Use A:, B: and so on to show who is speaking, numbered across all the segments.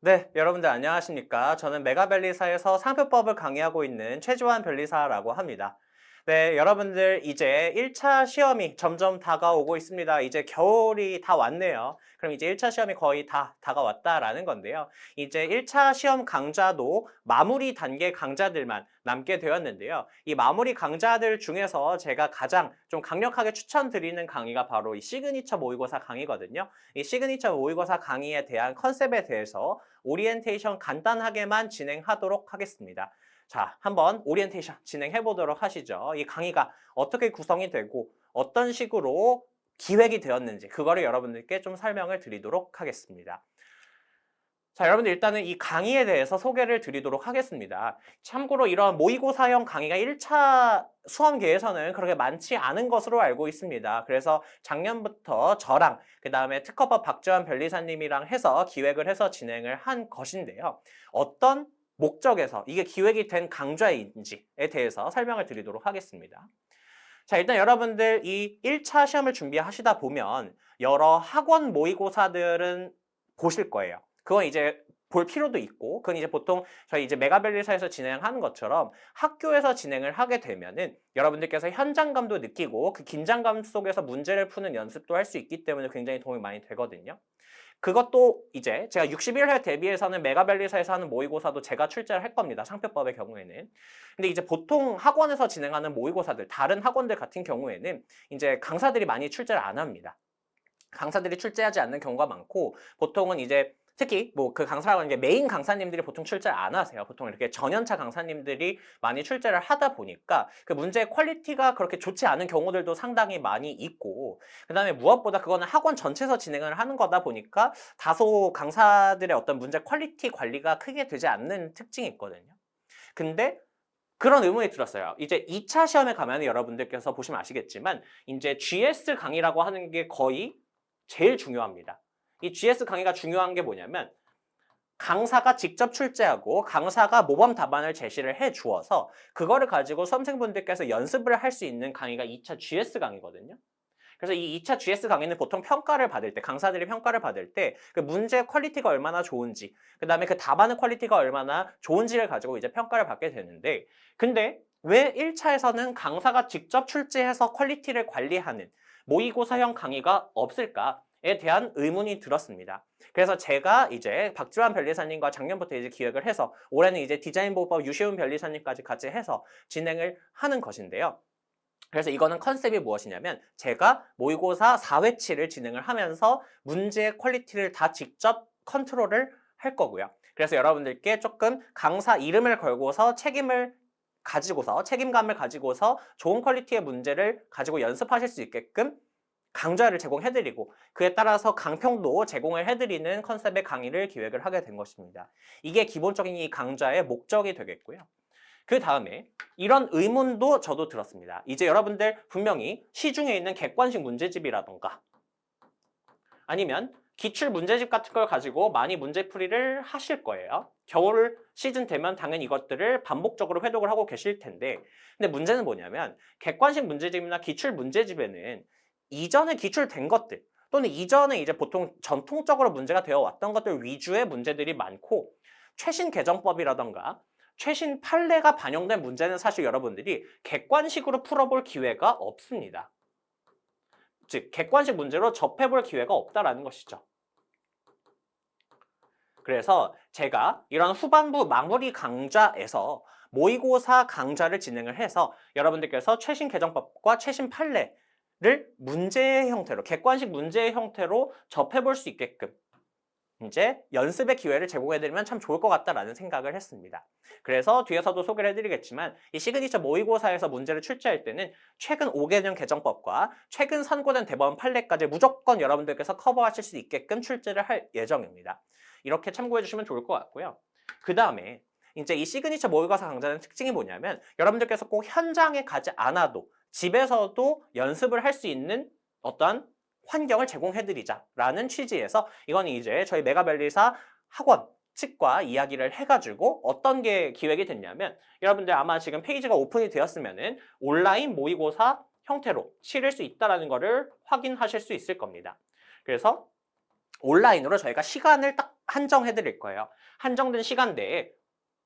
A: 네, 여러분들 안녕하십니까? 저는 메가변리사에서 상표법을 강의하고 있는 최주환 변리사라고 합니다. 네, 여러분들 이제 1차 시험이 점점 다가오고 있습니다. 이제 겨울이 다 왔네요. 그럼 이제 1차 시험이 거의 다 다가왔다라는 건데요. 이제 1차 시험 강좌도 마무리 단계 강좌들만 남게 되었는데요. 이 마무리 강좌들 중에서 제가 가장 좀 강력하게 추천드리는 강의가 바로 이 시그니처 모의고사 강의거든요. 이 시그니처 모의고사 강의에 대한 컨셉에 대해서 오리엔테이션 간단하게만 진행하도록 하겠습니다. 자, 한번 오리엔테이션 진행해 보도록 하시죠. 이 강의가 어떻게 구성이 되고 어떤 식으로 기획이 되었는지 그거를 여러분들께 좀 설명을 드리도록 하겠습니다. 자, 여러분들 일단은 이 강의에 대해서 소개를 드리도록 하겠습니다. 참고로 이런 모의고사형 강의가 1차 수험계에서는 그렇게 많지 않은 것으로 알고 있습니다. 그래서 작년부터 저랑 그다음에 특허법 박지원 변리사님이랑 해서 기획을 해서 진행을 한 것인데요. 어떤 목적에서 이게 기획이 된 강좌인지에 대해서 설명을 드리도록 하겠습니다. 자, 일단 여러분들 이 1차 시험을 준비하시다 보면 여러 학원 모의고사들은 보실 거예요. 그건 이제 볼 필요도 있고, 그건 이제 보통 저희 이제 메가밸리사에서 진행하는 것처럼 학교에서 진행을 하게 되면은 여러분들께서 현장감도 느끼고 그 긴장감 속에서 문제를 푸는 연습도 할 수 있기 때문에 굉장히 도움이 많이 되거든요. 그것도 이제 제가 61회 대비해서는 메가밸리사에서 하는 모의고사도 제가 출제를 할 겁니다. 상표법의 경우에는. 근데 이제 보통 학원에서 진행하는 모의고사들, 다른 학원들 같은 경우에는 이제 강사들이 많이 출제를 안 합니다. 강사들이 출제하지 않는 경우가 많고 보통은 이제 특히 뭐 그 강사라고 하는 게 메인 강사님들이 보통 출제를 안 하세요. 보통 이렇게 전연차 강사님들이 많이 출제를 하다 보니까 그 문제의 퀄리티가 그렇게 좋지 않은 경우들도 상당히 많이 있고 그다음에 무엇보다 그거는 학원 전체에서 진행을 하는 거다 보니까 다소 강사들의 어떤 문제 퀄리티 관리가 크게 되지 않는 특징이 있거든요. 근데 그런 의문이 들었어요. 이제 2차 시험에 가면 여러분들께서 보시면 아시겠지만 이제 GS 강의라고 하는 게 거의 제일 중요합니다. 이 GS 강의가 중요한 게 뭐냐면 강사가 직접 출제하고 강사가 모범 답안을 제시를 해 주어서 그거를 가지고 수험생분들께서 연습을 할 수 있는 강의가 2차 GS 강의거든요. 그래서 이 2차 GS 강의는 보통 평가를 받을 때, 강사들이 평가를 받을 때 그 문제의 퀄리티가 얼마나 좋은지, 그 다음에 그 답안의 퀄리티가 얼마나 좋은지를 가지고 이제 평가를 받게 되는데, 근데 왜 1차에서는 강사가 직접 출제해서 퀄리티를 관리하는 모의고사형 강의가 없을까에 대한 의문이 들었습니다. 그래서 제가 이제 박지환 변리사님과 작년부터 이제 기획을 해서 올해는 이제 디자인보호법 유시훈 변리사님까지 같이 해서 진행을 하는 것인데요. 그래서 이거는 컨셉이 무엇이냐면 제가 모의고사 4회치를 진행을 하면서 문제의 퀄리티를 다 직접 컨트롤을 할 거고요. 그래서 여러분들께 조금 강사 이름을 걸고서 책임감을 가지고서 좋은 퀄리티의 문제를 가지고 연습하실 수 있게끔 강좌를 제공해드리고 그에 따라서 강평도 제공을 해드리는 컨셉의 강의를 기획을 하게 된 것입니다. 이게 기본적인 이 강좌의 목적이 되겠고요. 그 다음에 이런 의문도 저도 들었습니다. 이제 여러분들 분명히 시중에 있는 객관식 문제집이라던가 아니면 기출 문제집 같은 걸 가지고 많이 문제풀이를 하실 거예요. 겨울 시즌 되면 당연히 이것들을 반복적으로 회독을 하고 계실 텐데 근데 문제는 뭐냐면 객관식 문제집이나 기출 문제집에는 이전에 기출된 것들 또는 이전에 이제 보통 전통적으로 문제가 되어 왔던 것들 위주의 문제들이 많고 최신 개정법이라던가 최신 판례가 반영된 문제는 사실 여러분들이 객관식으로 풀어볼 기회가 없습니다. 즉 객관식 문제로 접해볼 기회가 없다라는 것이죠. 그래서 제가 이런 후반부 마무리 강좌에서 모의고사 강좌를 진행을 해서 여러분들께서 최신 개정법과 최신 판례를 문제의 형태로 객관식 문제의 형태로 접해볼 수 있게끔 이제 연습의 기회를 제공해드리면 참 좋을 것 같다라는 생각을 했습니다. 그래서 뒤에서도 소개를 해드리겠지만 이 시그니처 모의고사에서 문제를 출제할 때는 최근 5개년 개정법과 최근 선고된 대법원 판례까지 무조건 여러분들께서 커버하실 수 있게끔 출제를 할 예정입니다. 이렇게 참고해 주시면 좋을 것 같고요. 그 다음에 이제 이 시그니처 모의고사 강좌는 특징이 뭐냐면 여러분들께서 꼭 현장에 가지 않아도 집에서도 연습을 할 수 있는 어떠한 환경을 제공해드리자라는 취지에서 이건 이제 저희 메가밸리사 학원 측과 이야기를 해가지고 어떤 게 기획이 됐냐면 여러분들 아마 지금 페이지가 오픈이 되었으면은 온라인 모의고사 형태로 치를 수 있다는 것을 확인하실 수 있을 겁니다. 그래서 온라인으로 저희가 시간을 딱 한정해 드릴 거예요. 한정된 시간 내에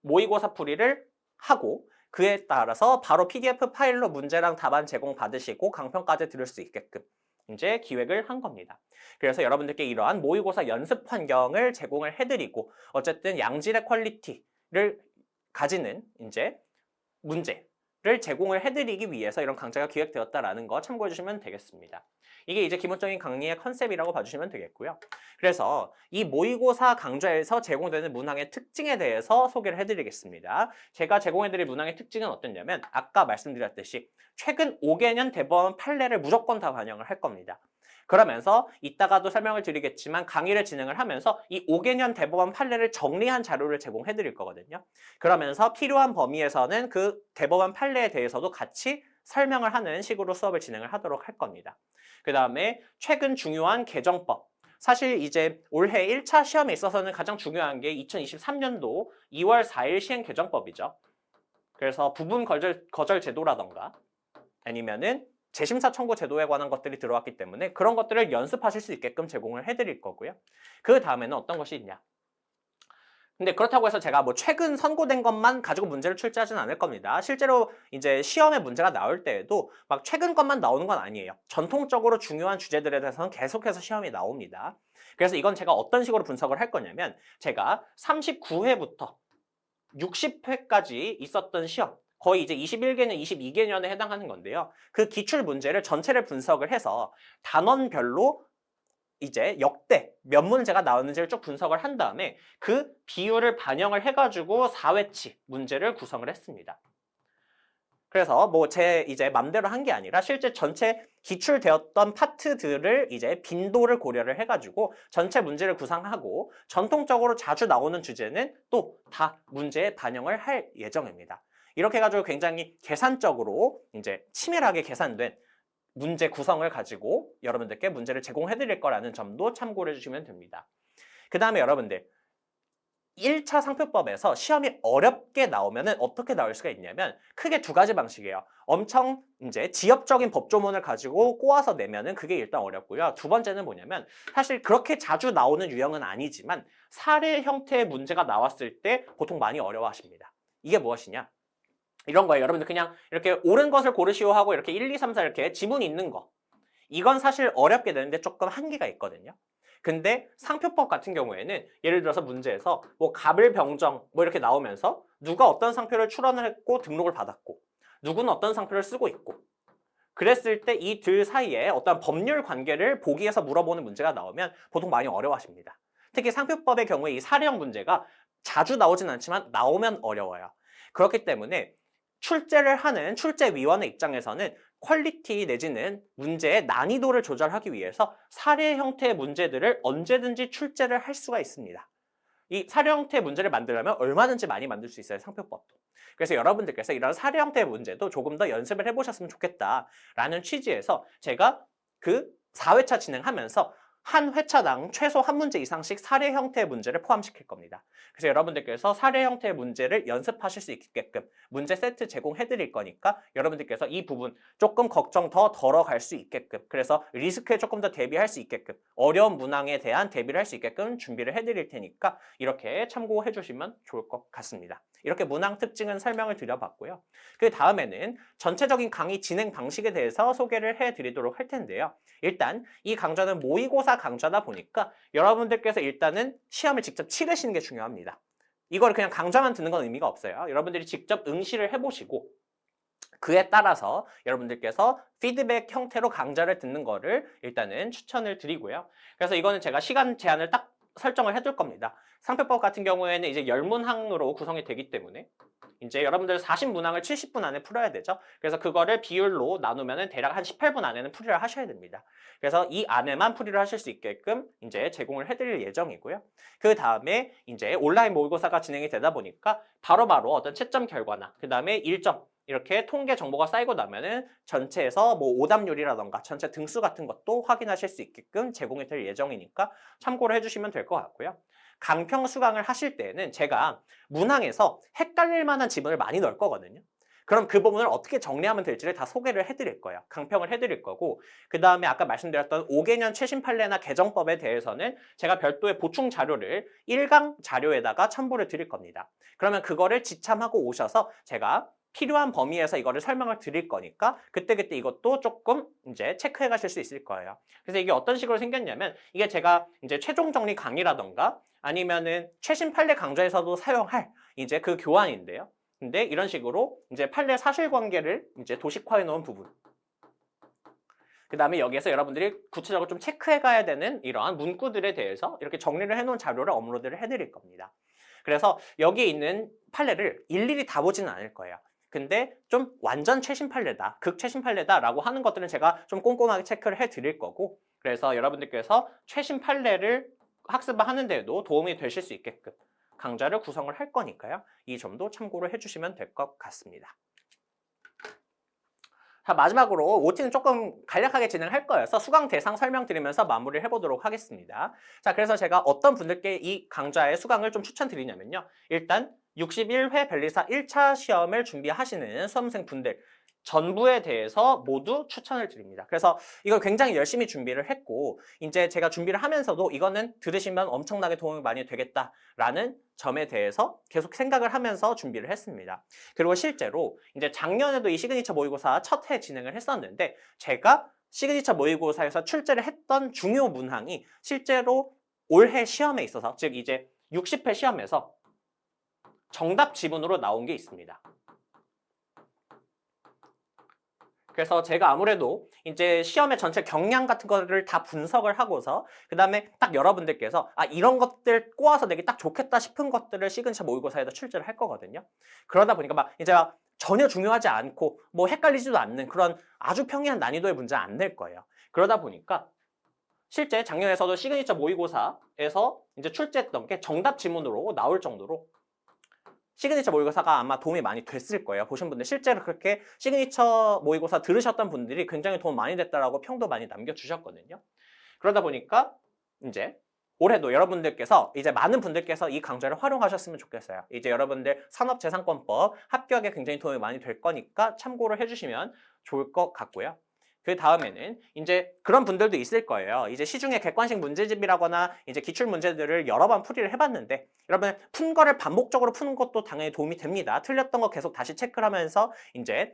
A: 모의고사 풀이를 하고 그에 따라서 바로 PDF 파일로 문제랑 답안 제공받으시고 강평까지 들을 수 있게끔 이제 기획을 한 겁니다. 그래서 여러분들께 이러한 모의고사 연습 환경을 제공을 해드리고 어쨌든 양질의 퀄리티를 가지는 이제 문제를 제공을 해드리기 위해서 이런 강좌가 기획되었다라는 거 참고해 주시면 되겠습니다. 이게 이제 기본적인 강의의 컨셉이라고 봐주시면 되겠고요. 그래서 이 모의고사 강좌에서 제공되는 문항의 특징에 대해서 소개를 해드리겠습니다. 제가 제공해드릴 문항의 특징은 어땠냐면 아까 말씀드렸듯이 최근 5개년 대법원 판례를 무조건 다 반영을 할 겁니다. 그러면서 이따가도 설명을 드리겠지만 강의를 진행을 하면서 이 5개년 대법원 판례를 정리한 자료를 제공해 드릴 거거든요. 그러면서 필요한 범위에서는 그 대법원 판례에 대해서도 같이 설명을 하는 식으로 수업을 진행을 하도록 할 겁니다. 그 다음에 최근 중요한 개정법. 사실 이제 올해 1차 시험에 있어서는 가장 중요한 게 2023년도 2월 4일 시행 개정법이죠. 그래서 부분 거절 제도라던가 아니면은 재심사 청구 제도에 관한 것들이 들어왔기 때문에 그런 것들을 연습하실 수 있게끔 제공을 해드릴 거고요. 그 다음에는 어떤 것이 있냐. 근데 그렇다고 해서 제가 뭐 최근 선고된 것만 가지고 문제를 출제하지는 않을 겁니다. 실제로 이제 시험에 문제가 나올 때에도 막 최근 것만 나오는 건 아니에요. 전통적으로 중요한 주제들에 대해서는 계속해서 시험이 나옵니다. 그래서 이건 제가 어떤 식으로 분석을 할 거냐면 제가 39회부터 60회까지 있었던 시험 거의 이제 21개년, 22개년에 해당하는 건데요. 그 기출 문제를 전체를 분석을 해서 단원별로 이제 역대 몇 문제가 나오는지를 쭉 분석을 한 다음에 그 비율을 반영을 해가지고 4회치 문제를 구성을 했습니다. 그래서 뭐 제 이제 맘대로 한 게 아니라 실제 전체 기출되었던 파트들을 이제 빈도를 고려를 해가지고 전체 문제를 구상하고 전통적으로 자주 나오는 주제는 또 다 문제에 반영을 할 예정입니다. 이렇게 해가지고 굉장히 계산적으로 이제 치밀하게 계산된 문제 구성을 가지고 여러분들께 문제를 제공해 드릴 거라는 점도 참고를 해주시면 됩니다. 그 다음에 여러분들 1차 상표법에서 시험이 어렵게 나오면은 어떻게 나올 수가 있냐면 크게 두 가지 방식이에요. 엄청 이제 지엽적인 법조문을 가지고 꼬아서 내면은 그게 일단 어렵고요. 두 번째는 뭐냐면 사실 그렇게 자주 나오는 유형은 아니지만 사례 형태의 문제가 나왔을 때 보통 많이 어려워하십니다. 이게 무엇이냐? 이런 거예요. 여러분들 그냥 이렇게 옳은 것을 고르시오 하고 이렇게 1, 2, 3, 4 이렇게 지문 있는 거. 이건 사실 어렵게 되는데 조금 한계가 있거든요. 근데 상표법 같은 경우에는 예를 들어서 문제에서 뭐 갑을병정 뭐 이렇게 나오면서 누가 어떤 상표를 출원을 했고 등록을 받았고 누구는 어떤 상표를 쓰고 있고 그랬을 때 이 둘 사이에 어떤 법률 관계를 보기에서 물어보는 문제가 나오면 보통 많이 어려워하십니다. 특히 상표법의 경우에 이 사례형 문제가 자주 나오진 않지만 나오면 어려워요. 그렇기 때문에 출제를 하는 출제위원회 입장에서는 퀄리티 내지는 문제의 난이도를 조절하기 위해서 사례 형태의 문제들을 언제든지 출제를 할 수가 있습니다. 이 사례 형태의 문제를 만들려면 얼마든지 많이 만들 수 있어요, 상표법도. 그래서 여러분들께서 이런 사례 형태의 문제도 조금 더 연습을 해보셨으면 좋겠다라는 취지에서 제가 그 4회차 진행하면서 한 회차당 최소 한 문제 이상씩 사례 형태의 문제를 포함시킬 겁니다. 그래서 여러분들께서 사례 형태의 문제를 연습하실 수 있게끔 문제 세트 제공해 드릴 거니까 여러분들께서 이 부분 조금 걱정 더 덜어갈 수 있게끔 그래서 리스크에 조금 더 대비할 수 있게끔 어려운 문항에 대한 대비를 할 수 있게끔 준비를 해 드릴 테니까 이렇게 참고해 주시면 좋을 것 같습니다. 이렇게 문항 특징은 설명을 드려봤고요. 그 다음에는 전체적인 강의 진행 방식에 대해서 소개를 해드리도록 할 텐데요. 일단 이 강좌는 모의고사 강좌다 보니까 여러분들께서 일단은 시험을 직접 치르시는 게 중요합니다. 이걸 그냥 강좌만 듣는 건 의미가 없어요. 여러분들이 직접 응시를 해보시고 그에 따라서 여러분들께서 피드백 형태로 강좌를 듣는 거를 일단은 추천을 드리고요. 그래서 이거는 제가 시간 제한을 딱 설정을 해둘 겁니다. 상표법 같은 경우에는 이제 10문항으로 구성이 되기 때문에 이제 여러분들 40문항을 70분 안에 풀어야 되죠. 그래서 그거를 비율로 나누면은 대략 한 18분 안에는 풀이를 하셔야 됩니다. 그래서 이 안에만 풀이를 하실 수 있게끔 이제 제공을 해드릴 예정이고요. 그 다음에 이제 온라인 모의고사가 진행이 되다 보니까 바로바로 어떤 채점 결과나 그 다음에 일정 이렇게 통계 정보가 쌓이고 나면은 전체에서 뭐 오답률이라던가 전체 등수 같은 것도 확인하실 수 있게끔 제공이 될 예정이니까 참고를 해주시면 될 것 같고요. 강평 수강을 하실 때는 제가 문항에서 헷갈릴 만한 지문을 많이 넣을 거거든요. 그럼 그 부분을 어떻게 정리하면 될지를 다 소개를 해드릴 거예요. 강평을 해드릴 거고 그 다음에 아까 말씀드렸던 5개년 최신 판례나 개정법에 대해서는 제가 별도의 보충 자료를 1강 자료에다가 첨부를 드릴 겁니다. 그러면 그거를 지참하고 오셔서 제가 필요한 범위에서 이거를 설명을 드릴 거니까 그때그때 이것도 조금 이제 체크해 가실 수 있을 거예요. 그래서 이게 어떤 식으로 생겼냐면 이게 제가 이제 최종 정리 강의라던가 아니면은 최신 판례 강좌에서도 사용할 이제 그 교환인데요. 근데 이런 식으로 이제 판례 사실관계를 이제 도식화해 놓은 부분. 그 다음에 여기에서 여러분들이 구체적으로 좀 체크해 가야 되는 이러한 문구들에 대해서 이렇게 정리를 해 놓은 자료를 업로드를 해드릴 겁니다. 그래서 여기에 있는 판례를 일일이 다 보지는 않을 거예요. 근데 좀 완전 최신 판례다, 극최신 판례다라고 하는 것들은 제가 좀 꼼꼼하게 체크를 해 드릴 거고 그래서 여러분들께서 최신 판례를 학습을 하는 데도 도움이 되실 수 있게끔 강좌를 구성을 할 거니까요. 이 점도 참고를 해주시면 될 것 같습니다. 자, 마지막으로 OT는 조금 간략하게 진행할 거여서 수강 대상 설명드리면서 마무리를 해보도록 하겠습니다. 자, 그래서 제가 어떤 분들께 이 강좌의 수강을 좀 추천드리냐면요. 일단 61회 변리사 1차 시험을 준비하시는 수험생 분들 전부에 대해서 모두 추천을 드립니다. 그래서 이걸 굉장히 열심히 준비를 했고 이제 제가 준비를 하면서도 이거는 들으시면 엄청나게 도움이 많이 되겠다라는 점에 대해서 계속 생각을 하면서 준비를 했습니다. 그리고 실제로 이제 작년에도 이 시그니처 모의고사 첫 해 진행을 했었는데 제가 시그니처 모의고사에서 출제를 했던 중요 문항이 실제로 올해 시험에 있어서 즉 이제 60회 시험에서 정답 지문으로 나온 게 있습니다. 그래서 제가 아무래도 이제 시험의 전체 경향 같은 거를 다 분석을 하고서 그 다음에 딱 여러분들께서 이런 것들 꼬아서 내기 딱 좋겠다 싶은 것들을 시그니처 모의고사에다 출제를 할 거거든요. 그러다 보니까 막 이제 막 전혀 중요하지 않고 뭐 헷갈리지도 않는 그런 아주 평이한 난이도의 문제 안 낼 거예요. 그러다 보니까 실제 작년에서도 시그니처 모의고사에서 이제 출제했던 게 정답 지문으로 나올 정도로 시그니처 모의고사가 아마 도움이 많이 됐을 거예요. 보신 분들 실제로 그렇게 시그니처 모의고사 들으셨던 분들이 굉장히 도움 많이 됐다라고 평도 많이 남겨주셨거든요. 그러다 보니까 이제 올해도 여러분들께서 이제 많은 분들께서 이 강좌를 활용하셨으면 좋겠어요. 이제 여러분들 산업재산권법 합격에 굉장히 도움이 많이 될 거니까 참고를 해주시면 좋을 것 같고요. 그 다음에는 이제 그런 분들도 있을 거예요. 이제 시중에 객관식 문제집이라거나 이제 기출 문제들을 여러 번 풀이를 해봤는데 여러분 푼 거를 반복적으로 푸는 것도 당연히 도움이 됩니다. 틀렸던 거 계속 다시 체크를 하면서 이제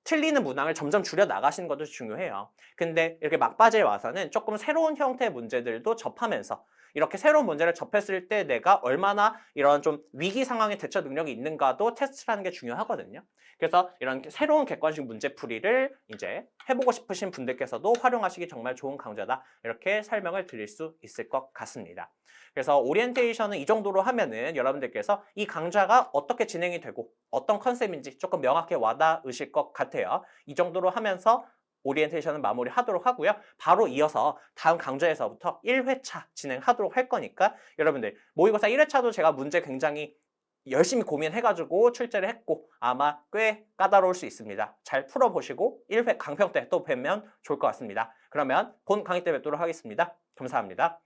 A: 틀리는 문항을 점점 줄여 나가시는 것도 중요해요. 근데 이렇게 막바지에 와서는 조금 새로운 형태의 문제들도 접하면서 이렇게 새로운 문제를 접했을 때 내가 얼마나 이런 좀 위기 상황에 대처 능력이 있는가도 테스트를 하는 게 중요하거든요. 그래서 이런 새로운 객관식 문제풀이를 이제 해보고 싶으신 분들께서도 활용하시기 정말 좋은 강좌다. 이렇게 설명을 드릴 수 있을 것 같습니다. 그래서 오리엔테이션은 이 정도로 하면은 여러분들께서 이 강좌가 어떻게 진행이 되고 어떤 컨셉인지 조금 명확히 와닿으실 것 같아요. 이 정도로 하면서 오리엔테이션은 마무리하도록 하고요. 바로 이어서 다음 강좌에서부터 1회차 진행하도록 할 거니까 여러분들 모의고사 1회차도 제가 문제 굉장히 열심히 고민해가지고 출제를 했고 아마 꽤 까다로울 수 있습니다. 잘 풀어보시고 1회 강평 때 또 뵈면 좋을 것 같습니다. 그러면 본 강의 때 뵙도록 하겠습니다. 감사합니다.